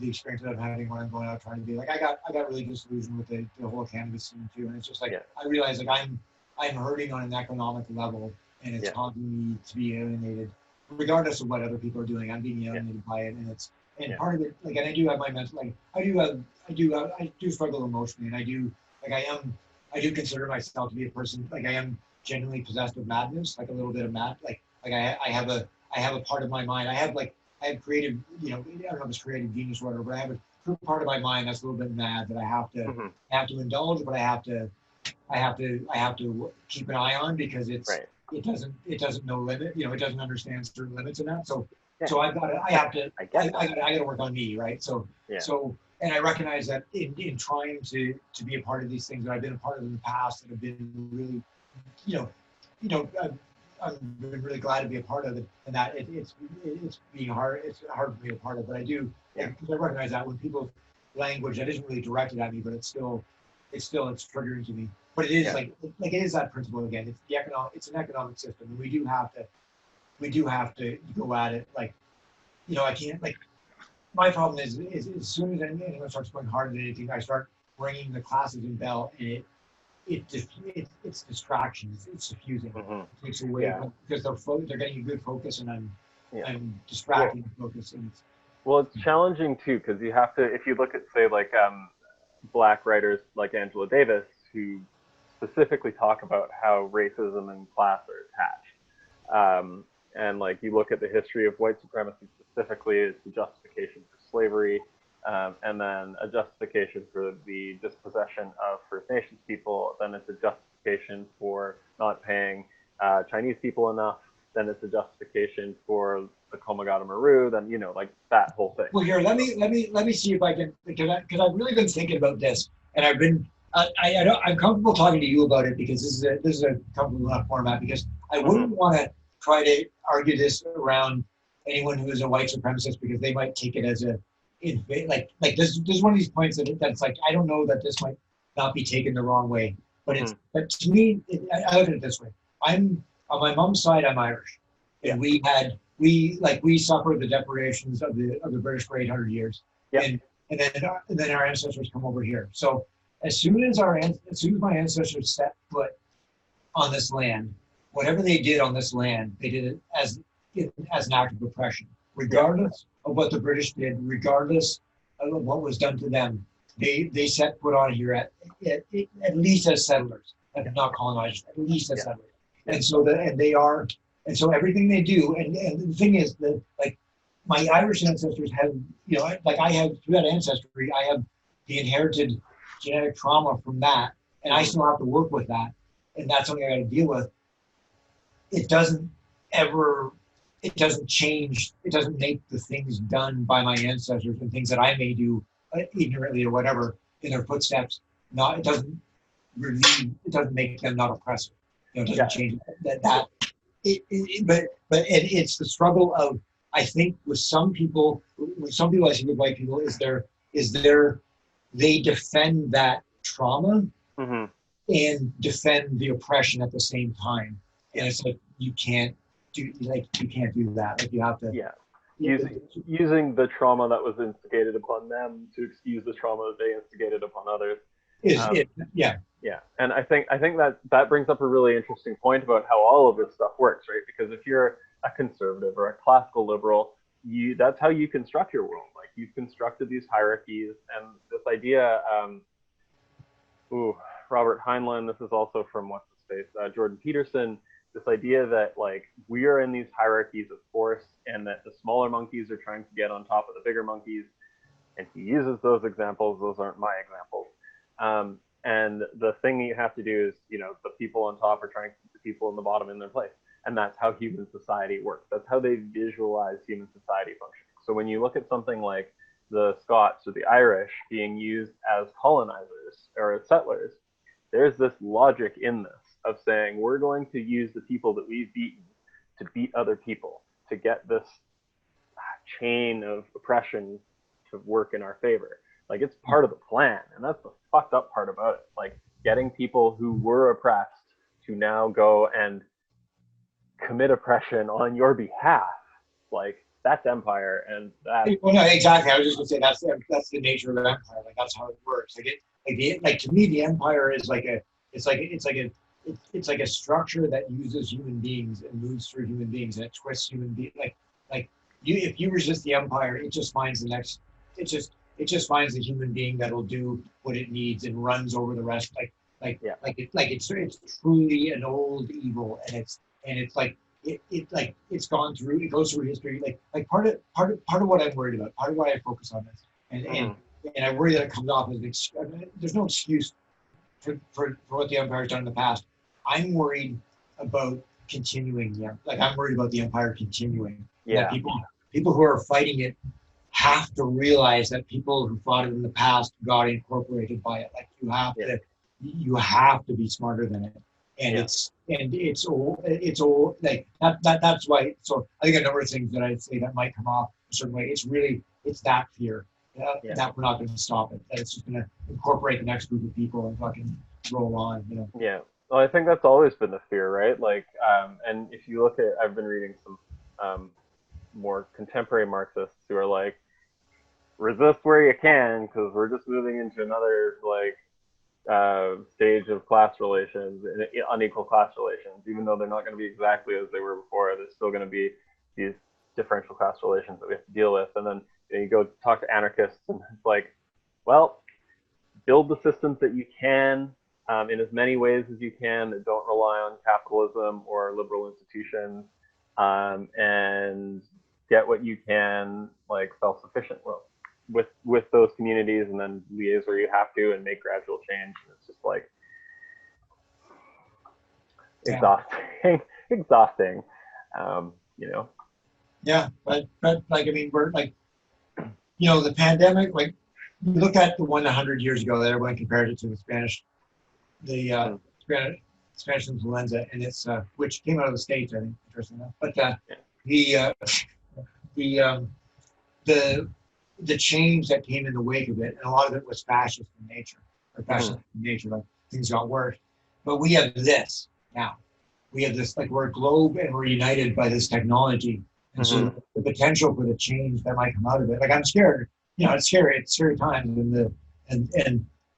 experience that I'm having when I'm going out trying to be like I got really disillusioned with the whole cannabis scene too, and it's just like I realize like I'm hurting on an economic level, and it's causing me to be alienated, regardless of what other people are doing. I'm being alienated by it, and part of it, like, and I do have my mental, like I do struggle emotionally, and I do consider myself to be a person, like I am genuinely possessed of madness, like a little bit of like I have a part of my mind. I have creative, you know, I don't know if it's creative genius or whatever, but I have a part of my mind that's a little bit mad that I have to indulge, but I have to keep an eye on because it doesn't know limit, you know, it doesn't understand certain limits in that. So I gotta work on me, right? So and I recognize that in trying to be a part of these things that I've been a part of in the past that have been really, I've been really glad to be a part of it, and that it's being hard. It's hard for me to be a part of, but I do. Because I recognize that when people's language that isn't really directed at me, but it's triggering to me. But it is like it is that principle again. It's an economic system, and we do have to go at it. Like, you know, I can't like. My problem is as soon as anyone starts going hard at anything, I start ringing the classism bell, and it's distractions. It's diffusing. It takes away because they're getting a good focus, and I'm distracting focus. And it's challenging too because you have to. If you look at say like Black writers like Angela Davis who specifically talk about how racism and class are attached. And like you look at the history of white supremacy specifically, it's the justification for slavery, and then a justification for the dispossession of First Nations people. Then it's a justification for not paying Chinese people enough. Then it's a justification for the Komagata Maru. Then, you know, like that whole thing. Well, here, let me see if I can, because I've really been thinking about this, and I've been I'm comfortable talking to you about it because this is a comfortable enough format, because I wouldn't want to try to argue this around anyone who is a white supremacist, because they might take it as like this is one of these points that's like, I don't know that this might not be taken the wrong way, but but to me, I look at it this way. I'm on my mom's side, I'm Irish, and we suffered the depredations of the British for 800 years, and and then our ancestors come over here. So as soon as my ancestors set foot on this land, whatever they did on this land, they did it as an act of oppression, regardless of what the British did, regardless of what was done to them. They set foot on here at least as settlers, like not colonizers, at least as settlers. And so everything they do, and the thing is that like my Irish ancestors have, like I have through that ancestry, I have the inherited genetic trauma from that, and I still have to work with that, and that's something I got to deal with. It doesn't change. It doesn't make the things done by my ancestors and things that I may do ignorantly or whatever in their footsteps. It doesn't make them not oppressive. It doesn't change that. But it's the struggle of, I think, with some people I see with white people they defend that trauma and defend the oppression at the same time. And it's like you can't do that. Like you have to using the trauma that was instigated upon them to excuse the trauma that they instigated upon others. And I think that brings up a really interesting point about how all of this stuff works, right? Because if you're a conservative or a classical liberal, that's how you construct your world. Like you've constructed these hierarchies, and this idea. Robert Heinlein. This is also from Jordan Peterson. This idea that like we are in these hierarchies of force, and that the smaller monkeys are trying to get on top of the bigger monkeys, and he uses those examples. Those aren't my examples. And the thing you have to do is, the people on top are trying to keep the people on the bottom in their place. And that's how human society works. That's how they visualize human society functioning. So when you look at something like the Scots or the Irish being used as colonizers or as settlers, there's this logic in this of saying, we're going to use the people that we've beaten to beat other people, to get this chain of oppression to work in our favor. Like it's part of the plan, and that's the fucked up part about it. Like getting people who were oppressed to now go and commit oppression on your behalf. Like that's empire, and that. Well, no, exactly. I was just gonna say that's the nature of the empire. Like that's how it works. To me, the empire is it's like a structure that uses human beings and moves through human beings, and it twists human beings. If you resist the empire, it just finds it just finds the human being that'll do what it needs and runs over the rest. It's truly an old evil, and it's gone through. It goes through history. Like part of what I'm worried about. Part of why I focus on this, and I worry that it comes off as there's no excuse for what the empire has done in the past. I'm worried about continuing. I'm worried about the empire continuing. Yeah. People who are fighting it have to realize that people who fought it in the past got incorporated by it. Like you have to be smarter than it, and it's old. Like that's why. So I think a number of things that I'd say that might come off a certain way. It's that fear that we're not going to stop it. That it's just going to incorporate the next group of people and fucking roll on. Yeah. Well, I think that's always been the fear, right? Like, and if you look at, I've been reading some more contemporary Marxists who are like, resist where you can, because we're just moving into another stage of class relations, unequal class relations. Even though they're not going to be exactly as they were before, there's still going to be these differential class relations that we have to deal with. And then you go talk to anarchists, and it's like, well, build the systems that you can in as many ways as you can that don't rely on capitalism or liberal institutions, and get what you can like self-sufficient with those communities, and then liaise where you have to and make gradual change. And it's just like exhausting. Yeah, but like I mean, we're like, the pandemic. Like you look at the one 100 years ago that everyone compared it to the Spanish influenza, and it's which came out of the States, I think, interesting enough. But the change that came in the wake of it, and a lot of it was fascist in nature, like things got worse. But we have this now. We have this, like we're a globe and we're united by this technology. And so the potential for the change that might come out of it, like I'm scared, it's scary. It's scary times, and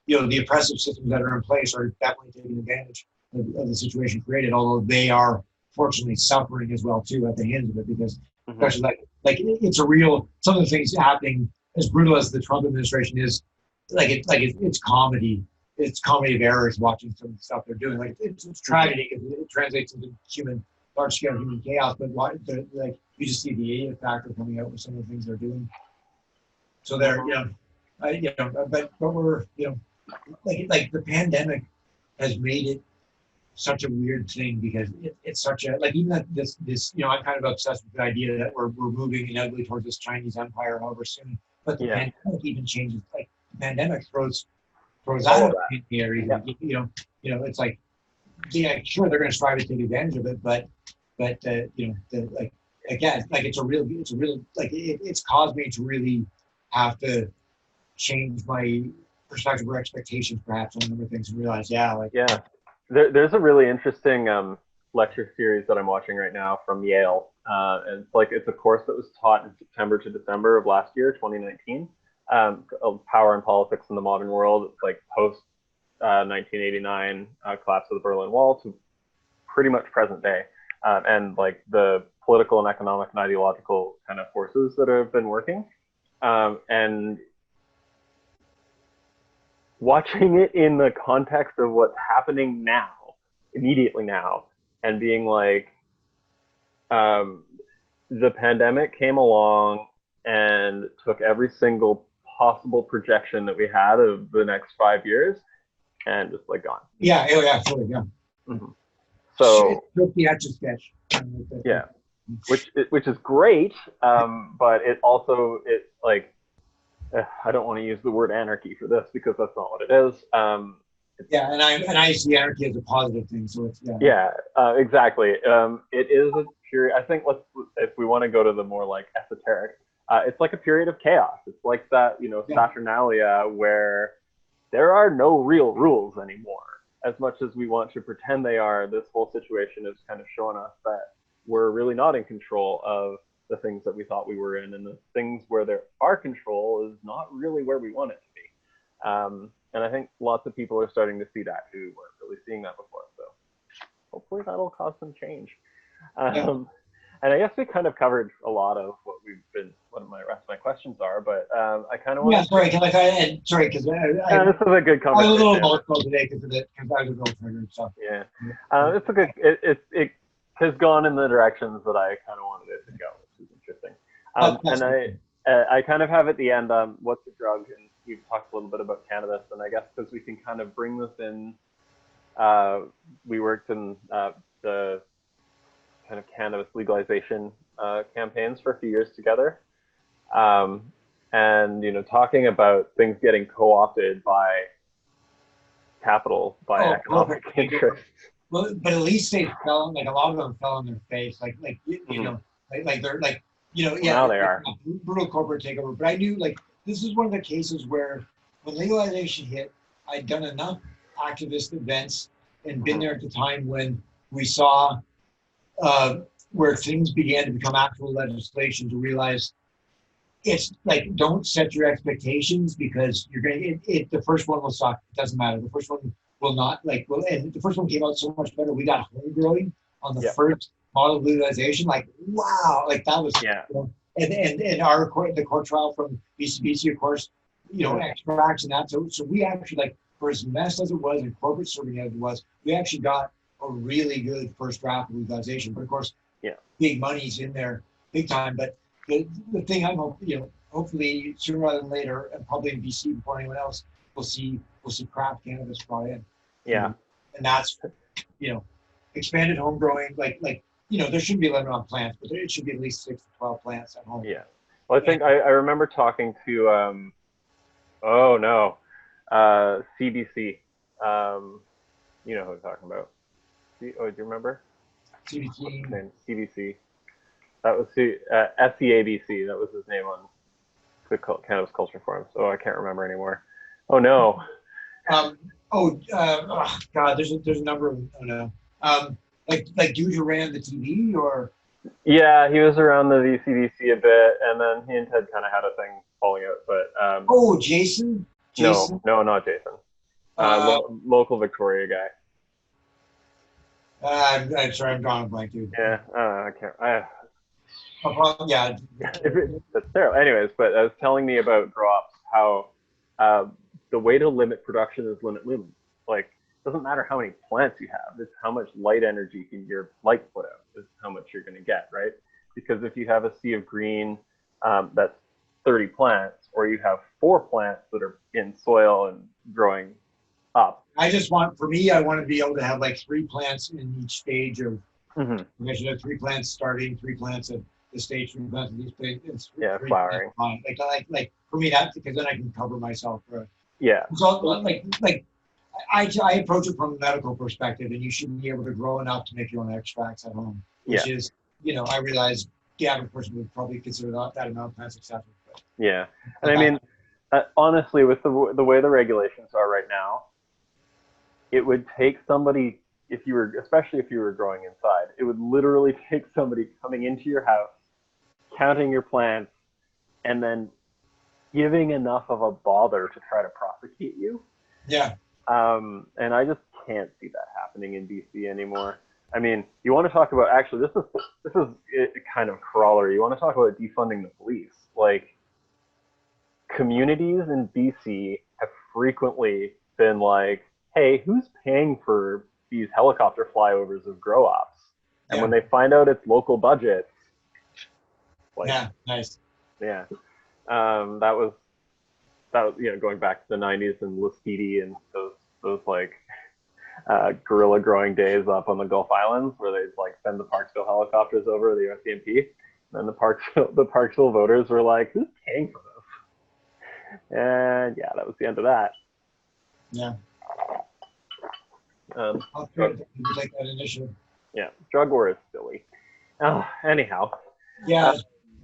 the oppressive systems that are in place are definitely taking advantage of the situation created. Although they are fortunately suffering as well too at the hands of it, because especially it's a real. Some of the things happening, as brutal as the Trump administration is, it's comedy. It's comedy of errors watching some of the stuff they're doing. Like it's tragedy because it translates into large scale human chaos. But you just see the idiot factor coming out with some of the things they're doing. So they're but we're the pandemic has made it such a weird thing because it's such a even that this I'm kind of obsessed with the idea that we're moving inevitably towards this Chinese empire however soon. But the pandemic even changes. Like the pandemic throws out of the area. It's like sure they're going to strive to take advantage of it, but again it's caused me to really have to change my perspective or expectations perhaps on a number of things and realize there's a really interesting lecture series that I'm watching right now from Yale, and it's a course that was taught in September to December of last year, 2019, of Power and Politics in the Modern World. It's like post 1989 collapse of the Berlin Wall to pretty much present day, and the political and economic and ideological kind of forces that have been working, and watching it in the context of what's happening now, immediately now, and being the pandemic came along and took every single possible projection that we had of the next 5 years and just gone. Yeah, totally, yeah. Mm-hmm. So the etch a sketch. Yeah, which is great, but it also I don't want to use the word anarchy for this because that's not what it is. And I see anarchy as a positive thing, so it's exactly. It is a period. I think if we want to go to the more esoteric, it's like a period of chaos. It's like that Saturnalia where there are no real rules anymore. As much as we want to pretend they are, this whole situation is kind of showing us that we're really not in control of the things that we thought we were in, and the things where there are control is not really where we want it to be. And I think lots of people are starting to see that who weren't really seeing that before. So hopefully that'll cause some change. And I guess we kind of covered a lot of what my rest of my questions are, but I kind of want to. Sorry, because this is a good conversation. I was a little emotional today because I was a little triggered. So it's a good. It has gone in the directions that I kind of wanted it to go, which is interesting. And I kind of have at the end, what's a drug? And you've talked a little bit about cannabis, and I guess because we can kind of bring this in, we worked in the kind of cannabis legalization campaigns for a few years together. And, talking about things getting co-opted by capital, by economic interests. Well, but at least they fell, a lot of them fell on their face, they're now they are brutal corporate takeover. But I knew this is one of the cases where when legalization hit, I'd done enough activist events and been there at the time when we saw where things began to become actual legislation to realize it's don't set your expectations because you're going to, the first one will suck. It doesn't matter. The first one will not and the first one came out so much better. We got home growing on the first model of legalization. Wow. That was, and our the court trial from BC, of course, extracts and that. So we actually for as messed as it was and corporate serving as it was, we actually got a really good first draft of legalization. But of course, big money's in there, big time. But the thing I'm hopefully sooner rather than later, and probably in BC before anyone else, we'll see craft cannabis brought in. Yeah. And that's expanded home growing. There shouldn't be a limit on plants, but it should be at least 6 to 12 plants at home. Yeah. Well, I think I remember talking to CBC. You know who I'm talking about. Do you remember? CBC. CBC. That was SCABC. That was his name on the Cannabis Culture Forum. So I can't remember anymore. Oh no. God, there's a number of them. Oh no. Dude who ran the TV or? Yeah, he was around the VCBC a bit, and then he and Ted kind of had a thing falling out, but Oh, Jason. Jason. no, not Jason. Local Victoria guy. I'm sorry, I'm drawing a blank, dude. Yeah, I can't. Yeah. That's terrible. Anyways, but I was telling me about drops, how the way to limit production is limit lumens. Like, it doesn't matter how many plants you have, it's how much light energy can your light put out, is how much you're going to get, right? Because if you have a sea of green that's 30 plants, or you have 4 plants that are in soil and growing up. I want to be able to have like 3 plants in each stage of, I should have 3 plants starting, 3 plants at the stage, 3 plants at each stage. Yeah, flowering. Like for me, that, because then I can cover myself. Yeah. So I approach it from a medical perspective, and you should be able to grow enough to make your own extracts at home, which is, I realize the average person would probably consider that amount of plants excessive. But, yeah, and I mean, honestly, with the way the regulations are right now, it would take somebody, especially if you were growing inside, it would literally take somebody coming into your house, counting your plants, and then giving enough of a bother to try to prosecute you. Yeah. And I just can't see that happening in BC anymore. I mean, you want to talk about, actually, this is a kind of crawler. You want to talk about defunding the police. Like, communities in BC have frequently been like, hey, who's paying for these helicopter flyovers of grow ops? And when they find out it's local budgets, like, yeah, nice. Yeah. That was going back to the 90s and Laskidi and those like guerrilla growing days up on the Gulf Islands, where they'd like send the Parksville helicopters over the USDMP. And then the Parksville voters were like, who's paying for this? And yeah, that was the end of that. Yeah. I'll take that initiative. Yeah, drug war is silly. Anyhow. Yeah,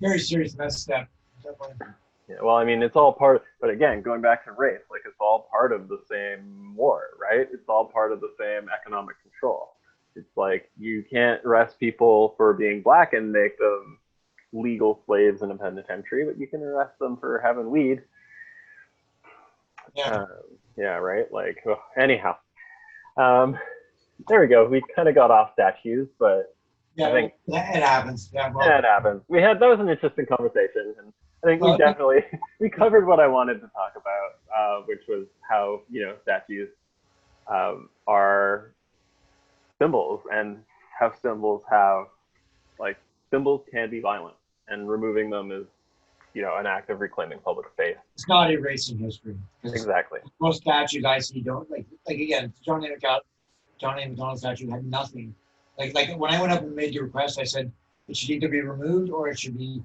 very serious mess step. Definitely. Yeah, well, I mean, it's all part of, but again, going back to race, like, it's all part of the same war, right? It's all part of the same economic control. It's like, you can't arrest people for being black and make them legal slaves in a penitentiary, but you can arrest them for having weed. Yeah. Yeah, right? Like, anyhow. There we go. We kind of got off statues, but yeah, I think it happens. Yeah, well, it happens. That was an interesting conversation, and I think we covered what I wanted to talk about, which was how, statues are symbols, and how symbols can be violent, and removing them is, an act of reclaiming public space. It's not erasing history. Exactly. Most statues I see don't, like again, John A MacDonald statue had nothing. Like when I went up and made the request, I said it should either be removed or it should be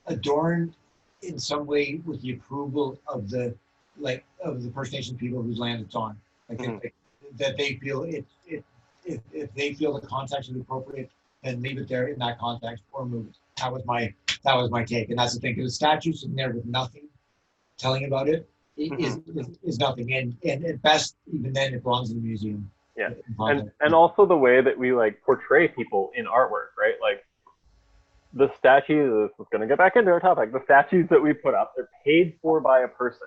adorned in some way with the approval of the First Nation people whose land it's on. That they feel if they feel the context is appropriate, then leave it there in that context or move it. That was my take, and that's the thing. Because the statue sitting there with nothing telling about it is nothing, and at best, even then, it belongs in the museum. Yeah, and also the way that we portray people in artwork, right? Like, the statues, this is going to get back into our topic, the statues that we put up, they're paid for by a person.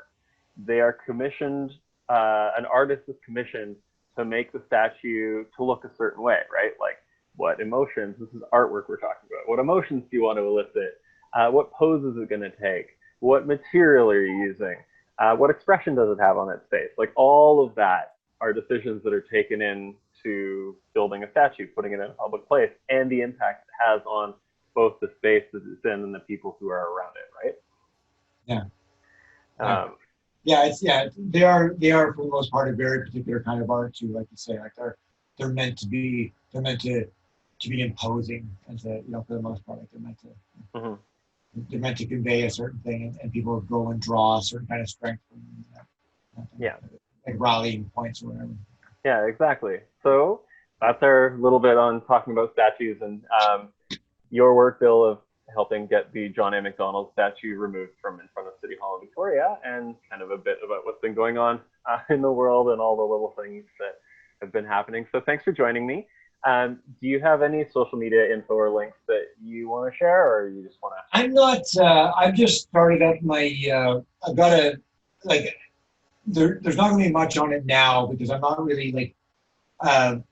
They are commissioned, an artist is commissioned to make the statue to look a certain way, right? Like, what emotions, this is artwork we're talking about, what emotions do you want to elicit? What pose is it going to take? What material are you using? What expression does it have on its face? Like, all of that are decisions that are taken into building a statue, putting it in a public place, and the impact it has on both the space that it's in and the people who are around it, right? Yeah. They are for the most part a very particular kind of art too, like you say. Like they're meant to be imposing, and to, for the most part, like they're meant to convey a certain thing, and people go and draw a certain kind of strength from them. Yeah. Like rallying points or whatever. Yeah, exactly. So that's our little bit on talking about statues, and your work, Bill, of helping get the John A MacDonald statue removed from in front of City Hall in Victoria, and kind of a bit about what's been going on in the world and all the little things that have been happening. So thanks for joining me. Do you have any social media info or links that you want to share, or you just want to? I'm not. I've just started up my. I've got a like. There's not going to be much on it now because I'm not really like. I'm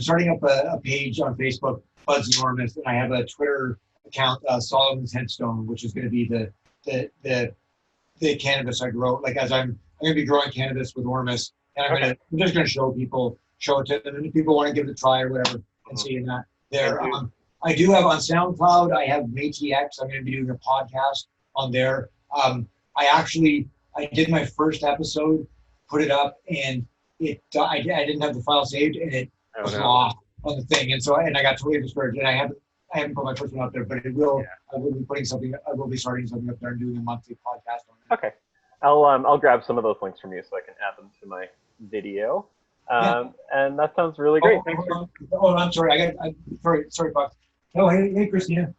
starting up a page on Facebook, Buds Enormous, and I have a Twitter account, Solomon's Headstone, which is going to be the cannabis I grow. Like as I'm going to be growing cannabis with Ormus, and I'm just going to show it to them, and if people want to give it a try or whatever, and see that there. I do have on SoundCloud. I have MétisX. I'm going to be doing a podcast on there. I did my first episode, put it up, and I didn't have the file saved, and it was lost on the thing, and I got totally discouraged, and I haven't put my first one up there, but it will. I will be putting something. I will be starting something up there and doing a monthly podcast on it. Okay, I'll grab some of those links from you so I can add them to my video. And that sounds really great. I'm sorry. Sorry, Fox. Oh, hey, Christina.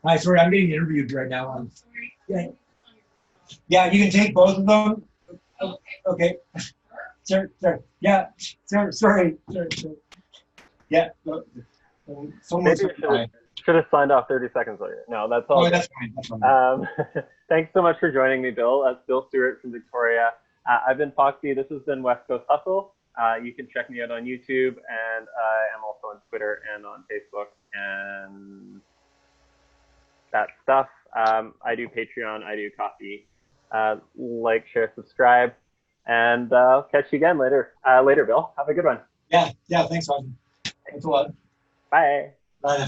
Hi, sorry, I'm getting interviewed right now. Yeah, you can take both of them. Okay. Sorry. Yeah. Sorry. Yeah. Maybe should have signed off 30 seconds later. No, that's all. Oh, that's fine. Thanks so much for joining me, Bill. That's Bill Stewart from Victoria. I've been FoxxC. This has been West Coast Hustle. You can check me out on YouTube, and I am also on Twitter and on Facebook and that stuff. I do Patreon. I do coffee. Like, share, subscribe, and I'll catch you again later. Bill. Have a good one. Yeah. Thanks, Austin. Thanks a lot. Bye. Bye.